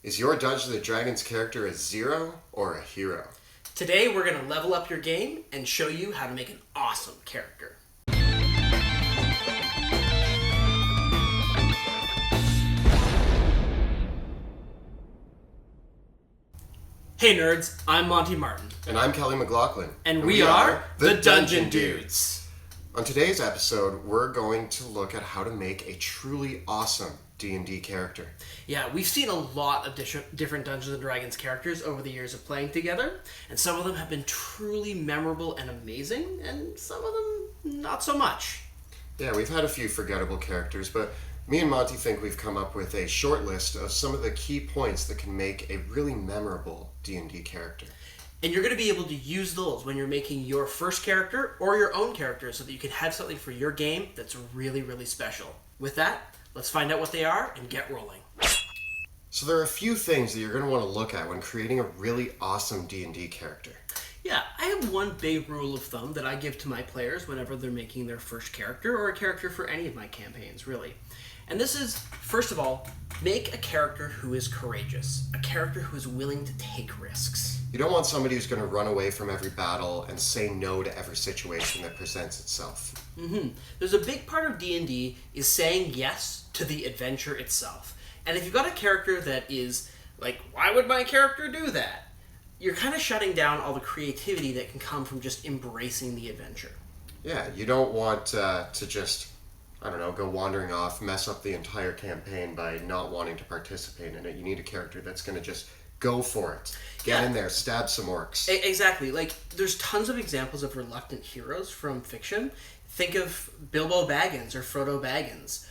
Is your Dungeons & Dragons character a zero or a hero? Today we're going to level up your game and show you how to make an awesome character. Hey nerds, I'm Monty Martin. And I'm Kelly McLaughlin. And we are the Dungeon Dudes. On today's episode, we're going to look at how to make a truly awesome D&D character. Yeah, we've seen a lot of different Dungeons & Dragons characters over the years of playing together, and some of them have been truly memorable and amazing, and some of them not so much. Yeah, we've had a few forgettable characters, but me and Monty think we've come up with a short list of some of the key points that can make a really memorable D&D character. And you're going to be able to use those when you're making your first character or your own character so that you can have something for your game that's really, really special. With that, let's find out what they are and get rolling. So there are a few things that you're going to want to look at when creating a really awesome D&D character. Yeah, I have one big rule of thumb that I give to my players whenever they're making their first character or a character for any of my campaigns, really. And this is, first of all, make a character who is courageous, a character who is willing to take risks. You don't want somebody who's going to run away from every battle and say no to every situation that presents itself. There's a big part of D&D is saying yes to the adventure itself. And if you've got a character that is like, why would my character do that? You're kind of shutting down all the creativity that can come from just embracing the adventure. Yeah, you don't want to just, go wandering off, mess up the entire campaign by not wanting to participate in it. You need a character that's going to just go for it. Get in there, stab some orcs. Exactly. Like, there's tons of examples of reluctant heroes from fiction. Think of Bilbo Baggins or Frodo Baggins.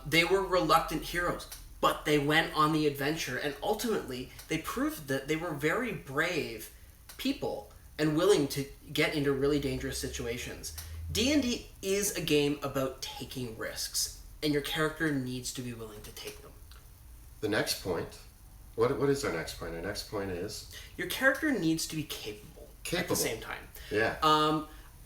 They were reluctant heroes, but they went on the adventure, and ultimately they proved that they were very brave people and willing to get into really dangerous situations. D&D is a game about taking risks, and your character needs to be willing to take them. The next point, what is our next point? Our next point is? Your character needs to be capable. At the same time. Yeah.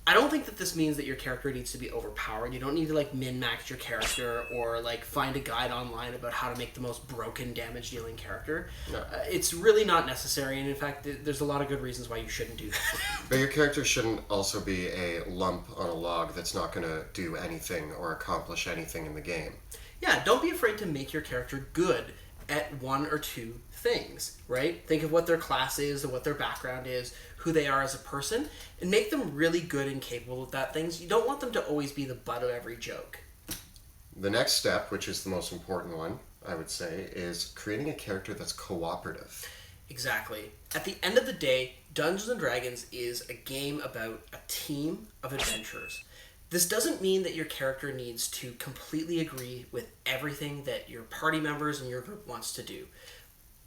I don't think that this means that your character needs to be overpowered. You don't need to min-max your character or find a guide online about how to make the most broken damage-dealing character. No. It's really not necessary, and in fact, there's a lot of good reasons why you shouldn't do that. But your character shouldn't also be a lump on a log that's not going to do anything or accomplish anything in the game. Yeah, don't be afraid to make your character good at one or two things, right? Think of what their class is and what their background is, who they are as a person, and make them really good and capable of that things. You don't want them to always be the butt of every joke. The next step, which is the most important one, I would say, is creating a character that's cooperative. Exactly. At the end of the day, Dungeons & Dragons is a game about a team of adventurers. This doesn't mean that your character needs to completely agree with everything that your party members and your group wants to do.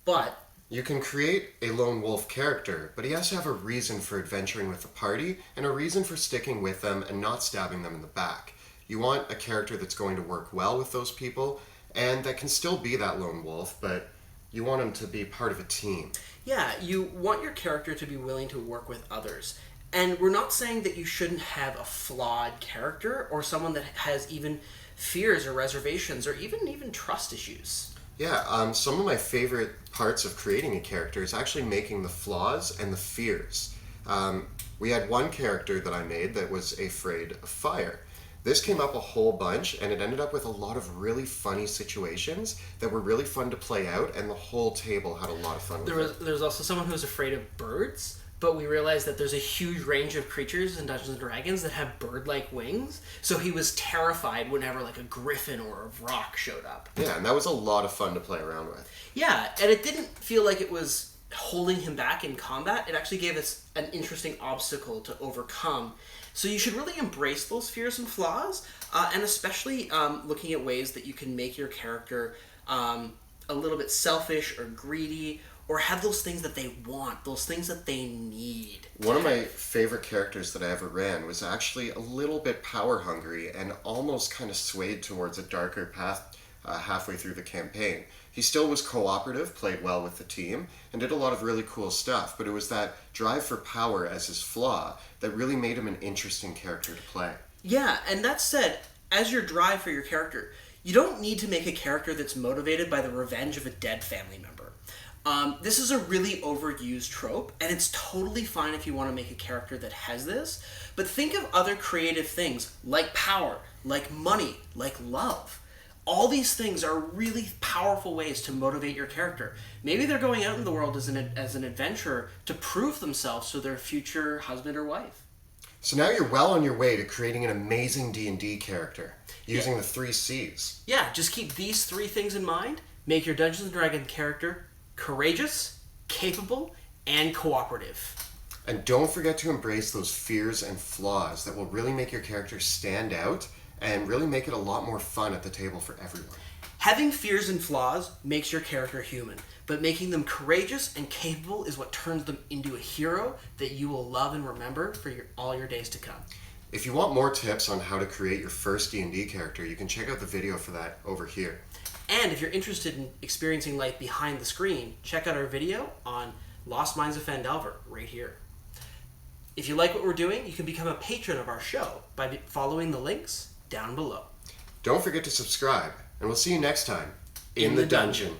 But you can create a lone wolf character, but he has to have a reason for adventuring with the party and a reason for sticking with them and not stabbing them in the back. You want a character that's going to work well with those people and that can still be that lone wolf, but you want him to be part of a team. Yeah, you want your character to be willing to work with others. And we're not saying that you shouldn't have a flawed character or someone that has even fears or reservations or even trust issues. Yeah, some of my favorite parts of creating a character is actually making the flaws and the fears. We had one character that I made that was afraid of fire. This came up a whole bunch, and it ended up with a lot of really funny situations that were really fun to play out, and the whole table had a lot of fun with it. There was also someone who was afraid of birds. But we realized that there's a huge range of creatures in Dungeons & Dragons that have bird-like wings. So he was terrified whenever a griffin or a roc showed up. Yeah, and that was a lot of fun to play around with. Yeah, and it didn't feel like it was holding him back in combat. It actually gave us an interesting obstacle to overcome. So you should really embrace those fears and flaws, and especially looking at ways that you can make your character a little bit selfish or greedy, or have those things that they want, those things that they need. One of my favorite characters that I ever ran was actually a little bit power hungry and almost kind of swayed towards a darker path halfway through the campaign. He still was cooperative, played well with the team, and did a lot of really cool stuff, but it was that drive for power as his flaw that really made him an interesting character to play. Yeah, and that said, as your drive for your character, you don't need to make a character that's motivated by the revenge of a dead family member. This is a really overused trope, and it's totally fine if you want to make a character that has this, but think of other creative things like power, like money, like love. All these things are really powerful ways to motivate your character. Maybe they're going out in the world as an adventurer to prove themselves to their future husband or wife. So now you're well on your way to creating an amazing D&D character using the 3 C's. Yeah, just keep these 3 things in mind. Make your Dungeons & Dragons character courageous, capable, and cooperative. And don't forget to embrace those fears and flaws that will really make your character stand out and really make it a lot more fun at the table for everyone. Having fears and flaws makes your character human, but making them courageous and capable is what turns them into a hero that you will love and remember for all your days to come. If you want more tips on how to create your first D&D character, you can check out the video for that over here. And if you're interested in experiencing life behind the screen, check out our video on Lost Minds of Phandelver right here. If you like what we're doing, you can become a patron of our show by following the links down below. Don't forget to subscribe, and we'll see you next time in the dungeon.